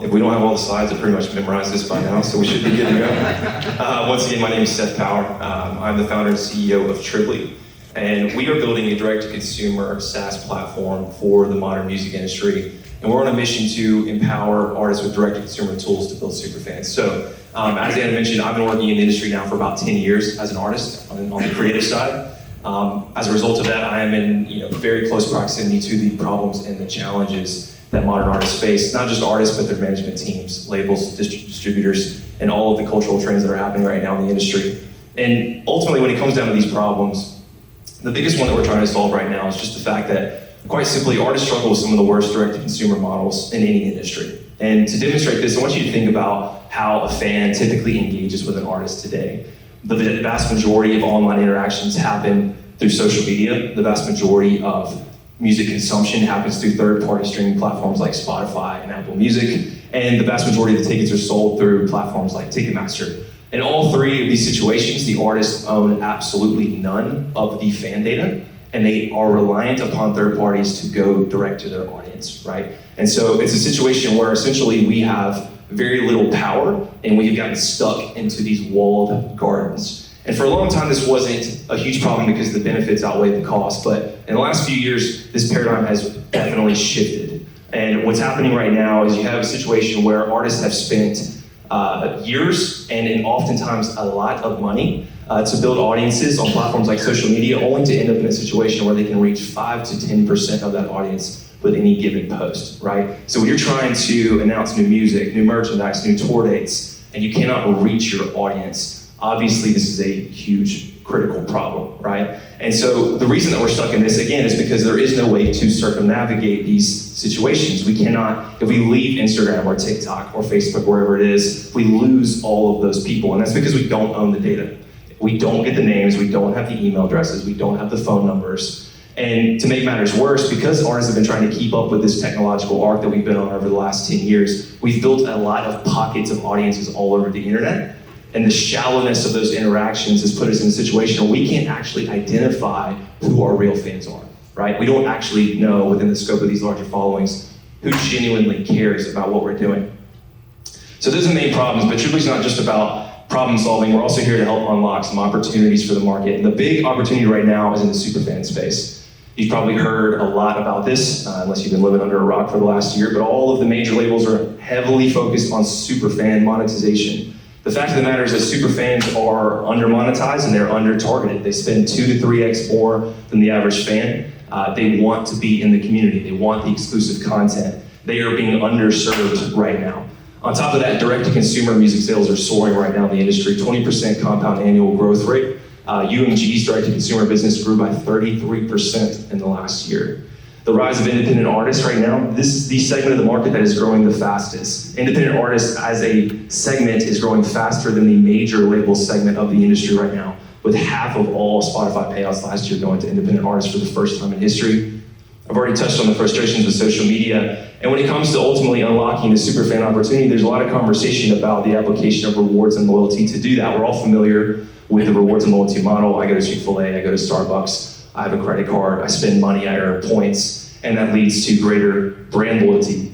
Well, if we don't have all the slides, I pretty much memorized this by now, so we should be good to go. Once again, my name is Seth Power. I'm the founder and CEO of Tribly, and we are building a direct-to-consumer SaaS platform for the modern music industry. And we're on a mission to empower artists with direct-to-consumer tools to build superfans. So, as Anna mentioned, I've been working in the industry now for about 10 years as an artist on the creative side. As a result of that, I am in very close proximity to the problems and the challenges that modern artists face, not just artists, but their management teams, labels, distributors, and all of the cultural trends that are happening right now in the industry. And ultimately, when it comes down to these problems, the biggest one that we're trying to solve right now is just the fact that, quite simply, artists struggle with some of the worst direct-to-consumer models in any industry. And to demonstrate this, I want you to think about how a fan typically engages with an artist today. The vast majority of online interactions happen through social media. The vast majority of music consumption happens through third-party streaming platforms like Spotify and Apple Music, and the vast majority of the tickets are sold through platforms like Ticketmaster. In all three of these situations, the artists own absolutely none of the fan data, and they are reliant upon third parties to go direct to their audience, right? And so it's a situation where essentially we have very little power, and we have gotten stuck into these walled gardens. And for a long time, this wasn't a huge problem because the benefits outweighed the cost, but in the last few years, this paradigm has definitely shifted. And what's happening right now is you have a situation where artists have spent years and oftentimes a lot of money to build audiences on platforms like social media, only to end up in a situation where they can reach 5 to 10% of that audience with any given post, right? So when you're trying to announce new music, new merchandise, new tour dates, and you cannot reach your audience, obviously this is a huge critical problem, right? And so the reason that we're stuck in this, again, is because there is no way to circumnavigate these situations. We cannot, if we leave Instagram or TikTok or Facebook, wherever it is, we lose all of those people. And that's because we don't own the data. We don't get the names, we don't have the email addresses, we don't have the phone numbers. And to make matters worse, because artists have been trying to keep up with this technological arc that we've been on over the last 10 years, we've built a lot of pockets of audiences all over the internet. And the shallowness of those interactions has put us in a situation where we can't actually identify who our real fans are, right? We don't actually know within the scope of these larger followings who genuinely cares about what we're doing. So those are the main problems, but Tribly's not just about problem solving. We're also here to help unlock some opportunities for the market. And the big opportunity right now is in the superfan space. You've probably heard a lot about this, unless you've been living under a rock for the last year, but all of the major labels are heavily focused on superfan monetization. The fact of the matter is that superfans are under monetized and they're under targeted. They spend 2 to 3x more than the average fan. They want to be in the community. They want the exclusive content. They are being underserved right now. On top of that, direct-to-consumer music sales are soaring right now in the industry, 20% compound annual growth rate. UMG's direct-to-consumer business grew by 33% in the last year. The rise of independent artists right now, this is the segment of the market that is growing the fastest. Independent artists as a segment is growing faster than the major label segment of the industry right now, with half of all Spotify payouts last year going to independent artists for the first time in history. I've already touched on the frustrations with social media, and when it comes to ultimately unlocking the superfan opportunity, there's a lot of conversation about the application of rewards and loyalty. To do that, we're all familiar with the rewards and loyalty model. I go to Chick-fil-A, I go to Starbucks, I have a credit card, I spend money, I earn points, and that leads to greater brand loyalty.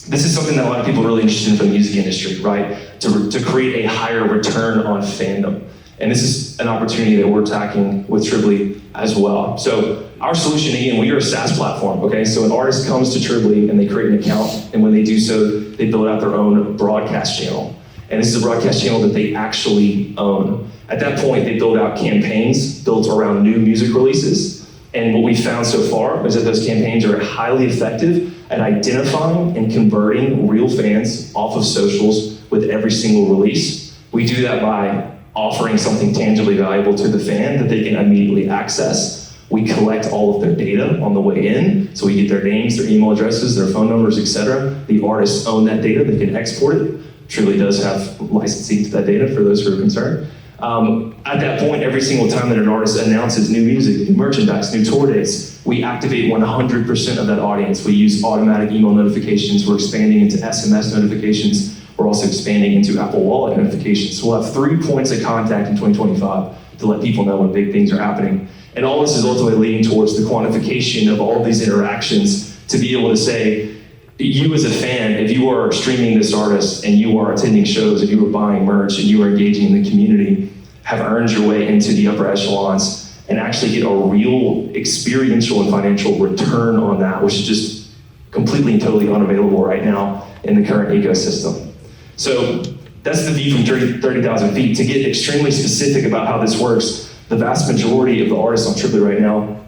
This is something that a lot of people are really interested in for the music industry, right? To create a higher return on fandom. And this is an opportunity that we're tackling with Tribly as well. So our solution, again, we are a SaaS platform, okay? So an artist comes to Tribly and they create an account, and when they do so, they build out their own broadcast channel. And this is a broadcast channel that they actually own. At that point, they build out campaigns built around new music releases. And what we found so far is that those campaigns are highly effective at identifying and converting real fans off of socials with every single release. We do that by offering something tangibly valuable to the fan that they can immediately access. We collect all of their data on the way in, so we get their names, their email addresses, their phone numbers, etc. The artists own that data, they can export it. Tribly does have licensing to that data for those who are concerned. At that point, every single time that an artist announces new music, new merchandise, new tour dates, we activate 100% of that audience. We use automatic email notifications. We're expanding into SMS notifications. We're also expanding into Apple Wallet notifications. So we'll have 3 points of contact in 2025 to let people know when big things are happening. And all this is ultimately leading towards the quantification of all of these interactions to be able to say, you as a fan, if you are streaming this artist and you are attending shows, if you are buying merch and you are engaging in the community, have earned your way into the upper echelons and actually get a real experiential and financial return on that, which is just completely and totally unavailable right now in the current ecosystem. So that's the view from 30,000 feet. To get extremely specific about how this works, the vast majority of the artists on Triply right now,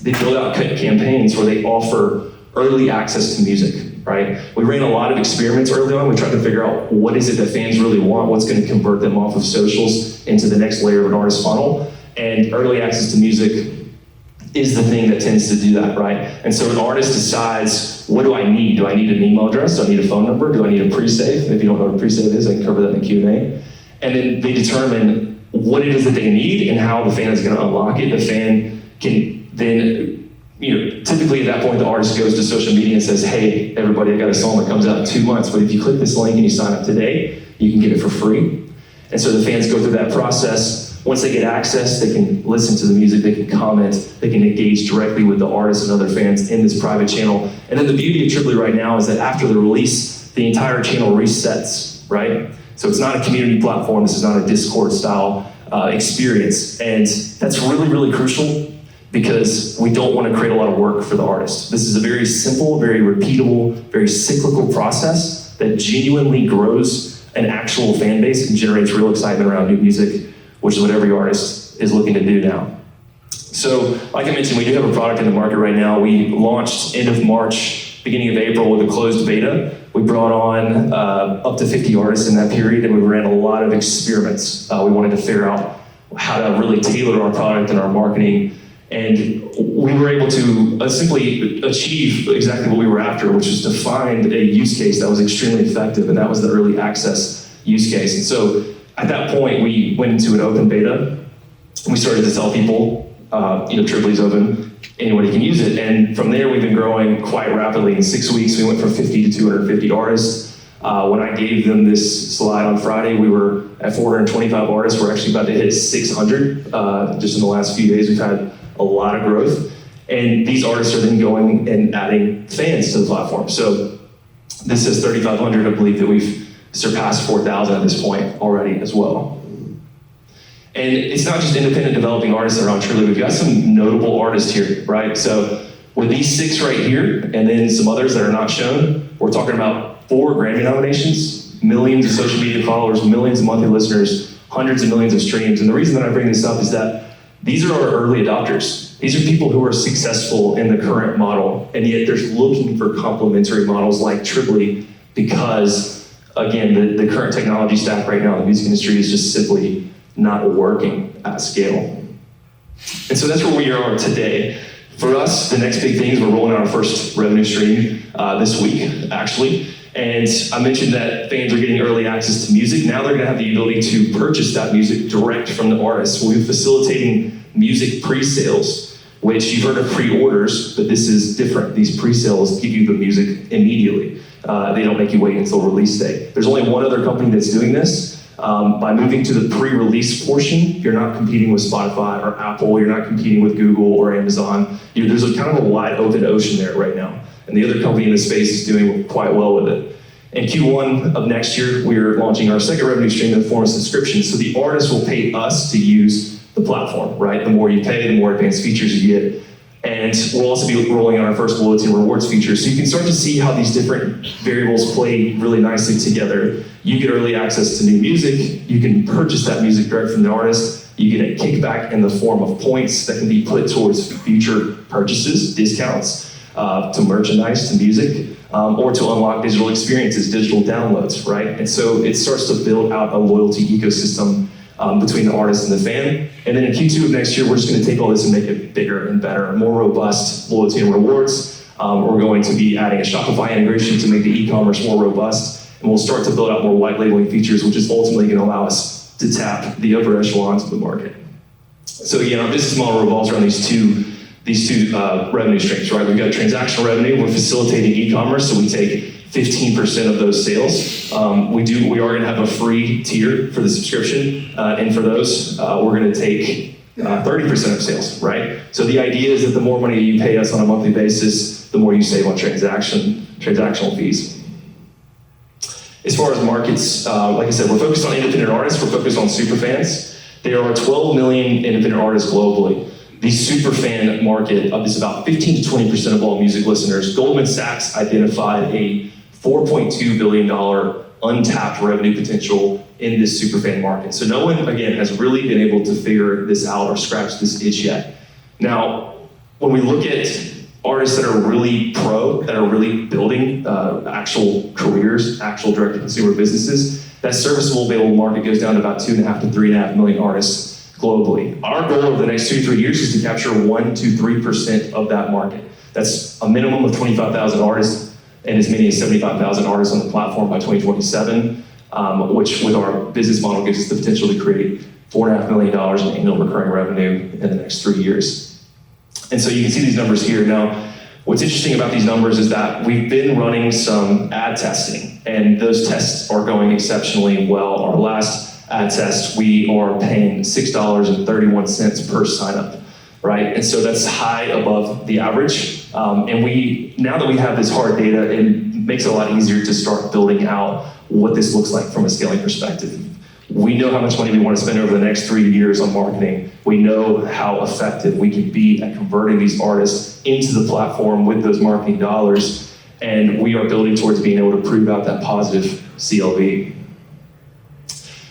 they build out campaigns where they offer early access to music, right? We ran a lot of experiments early on. We tried to figure out what is it that fans really want, what's going to convert them off of socials into the next layer of an artist funnel. And early access to music is the thing that tends to do that, right? And so an artist decides, what do I need? Do I need an email address? Do I need a phone number? Do I need a pre-save? If you don't know what a pre-save is, I can cover that in the Q&A. And then they determine what it is that they need and how the fan is going to unlock it. The fan can then, typically at that point, the artist goes to social media and says, hey, everybody, I got a song that comes out in 2 months, but if you click this link and you sign up today, you can get it for free. And so the fans go through that process. Once they get access, they can listen to the music, they can comment, they can engage directly with the artists and other fans in this private channel. And then the beauty of Triply right now is that after the release, the entire channel resets, right? So it's not a community platform, this is not a Discord style experience. And that's really, really crucial because we don't want to create a lot of work for the artist. This is a very simple, very repeatable, very cyclical process that genuinely grows an actual fan base and generates real excitement around new music, which is what every artist is looking to do now. So, like I mentioned, we do have a product in the market right now. We launched end of March, beginning of April with a closed beta. We brought on up to 50 artists in that period, and we ran a lot of experiments. We wanted to figure out how to really tailor our product and our marketing. And we were able to simply achieve exactly what we were after, which was to find a use case that was extremely effective, and that was the early access use case. And so at that point, we went into an open beta. We started to tell people, Triply's open, anybody can use it. And from there, we've been growing quite rapidly. In 6 weeks, we went from 50 to 250 artists. When I gave them this slide on Friday, we were at 425 artists. We're actually about to hit 600 just in the last few days. We've had a lot of growth. And these artists are then going and adding fans to the platform. So this is 3,500. I believe that we've surpassed 4,000 at this point already as well. And it's not just independent developing artists that are on Triply. We've got some notable artists here, right? So with these 6 right here, and then some others that are not shown, we're talking about 4 Grammy nominations, millions of social media followers, millions of monthly listeners, hundreds of millions of streams. And the reason that I bring this up is that these are our early adopters. These are people who are successful in the current model, and yet they're looking for complementary models like Triply because, again, the current technology stack right now in the music industry is just simply not working at scale. And so that's where we are today. For us, the next big thing is we're rolling out our first revenue stream this week, actually. And I mentioned that fans are getting early access to music. Now they're gonna have the ability to purchase that music direct from the artist. We'll be facilitating music pre-sales, which you've heard of pre-orders, but this is different. These pre-sales give you the music immediately. They don't make you wait until release day. There's only one other company that's doing this. By moving to the pre-release portion, you're not competing with Spotify or Apple, you're not competing with Google or Amazon. There's a kind of a wide open ocean there right now. And the other company in the space is doing quite well with it. In Q1 of next year, we're launching our second revenue stream in the form of subscription. So the artist will pay us to use the platform, right? The more you pay, the more advanced features you get. And we'll also be rolling out our first loyalty and rewards feature. So you can start to see how these different variables play really nicely together. You get early access to new music. You can purchase that music direct from the artist. You get a kickback in the form of points that can be put towards future purchases, discounts, to merchandise, to music, or to unlock digital experiences, digital downloads, right? And so it starts to build out a loyalty ecosystem between the artist and the fan. And then in Q2 of next year, we're just gonna take all this and make it bigger and better, more robust loyalty and rewards. We're going to be adding a Shopify integration to make the e-commerce more robust. And we'll start to build out more white labeling features, which is ultimately gonna allow us to tap the upper echelons of the market. So again, our business model revolves around these two revenue streams, right? We've got transactional revenue, we're facilitating e-commerce, so we take 15% of those sales. We are gonna have a free tier for the subscription, and for those, we're gonna take 30% of sales, right? So the idea is that the more money you pay us on a monthly basis, the more you save on transactional fees. As far as markets, like I said, we're focused on independent artists, we're focused on superfans. There are 12 million independent artists globally. The superfan market is about 15 to 20% of all music listeners. Goldman Sachs identified a $4.2 billion untapped revenue potential in this superfan market. So no one, again, has really been able to figure this out or scratch this itch yet. Now, when we look at artists that are really that are really building actual careers, actual direct-to-consumer businesses, that serviceable available market goes down to about 2.5 to 3.5 million artists globally. Our goal over the next 2 to 3 years is to capture 1 to 3% of that market. That's a minimum of 25,000 artists and as many as 75,000 artists on the platform by 2027, which with our business model gives us the potential to create $4.5 million in annual recurring revenue in the next 3 years. And so you can see these numbers here. Now, what's interesting about these numbers is that we've been running some ad testing, and those tests are going exceptionally well. Our last ad test, we are paying $6.31 per signup, right? And so that's high above the average. And now that we have this hard data, it makes it a lot easier to start building out what this looks like from a scaling perspective. We know how much money we want to spend over the next 3 years on marketing. We know how effective we can be at converting these artists into the platform with those marketing dollars, and we are building towards being able to prove out that positive CLV.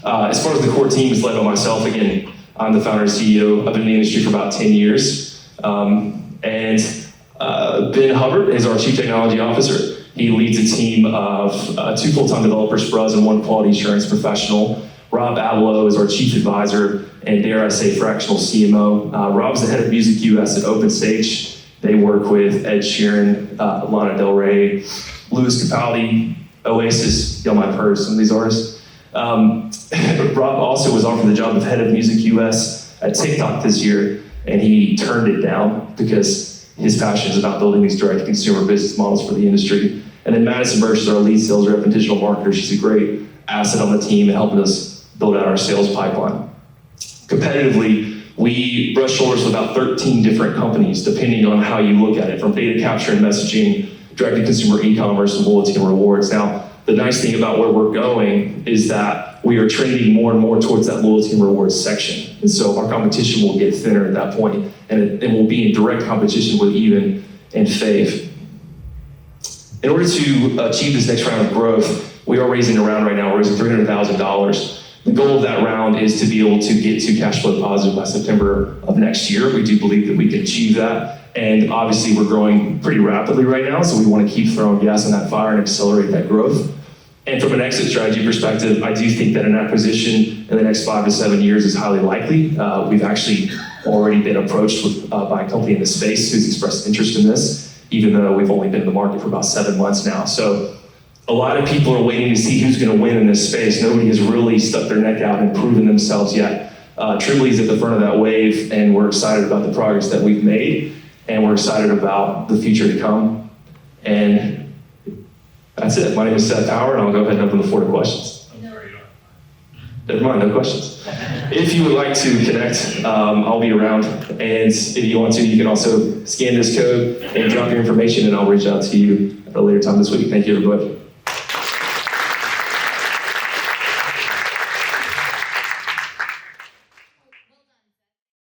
As far as the core team is led by myself, again, I'm the founder and CEO. I've been in the industry for about 10 years. And Ben Hubbard is our Chief Technology Officer. He leads a team of 2 full-time developers for us and 1 quality assurance professional. Rob Avalo is our Chief Advisor and, dare I say, fractional CMO. Rob's the head of Music US at OpenStage. They work with Ed Sheeran, Lana Del Rey, Louis Capaldi, Oasis. Y'all might have heard of some of these artists. Rob also was offered the job of head of Music US at TikTok this year, and he turned it down because his passion is about building these direct-to-consumer business models for the industry. And then Madison Birch is our lead sales rep and digital marketer. She's a great asset on the team and helping us build out our sales pipeline. Competitively, we brush shoulders with about 13 different companies, depending on how you look at it, from data capture and messaging, direct-to-consumer e-commerce, and loyalty and rewards. Now, the nice thing about where we're going is that we are trending more and more towards that loyalty and rewards section. And so our competition will get thinner at that point, and it will be in direct competition with Even and Fave. In order to achieve this next round of growth, we are raising a round right now. We're raising $300,000. The goal of that round is to be able to get to cash flow positive by September of next year. We do believe that we can achieve that. And obviously we're growing pretty rapidly right now, so we want to keep throwing gas on that fire and accelerate that growth. And from an exit strategy perspective, I do think that an acquisition in the next 5 to 7 years is highly likely. We've actually already been approached by a company in the space who's expressed interest in this, even though we've only been in the market for about 7 months now. So a lot of people are waiting to see who's going to win in this space. Nobody has really stuck their neck out and proven themselves yet. Tribly's at the front of that wave, and we're excited about the progress that we've made, and we're excited about the future to come. And that's it. My name is Seth Power, and I'll go ahead and open the floor to questions. Never mind, no questions. If you would like to connect, I'll be around. And if you want to, you can also scan this code and drop your information, and I'll reach out to you at a later time this week. Thank you, everybody.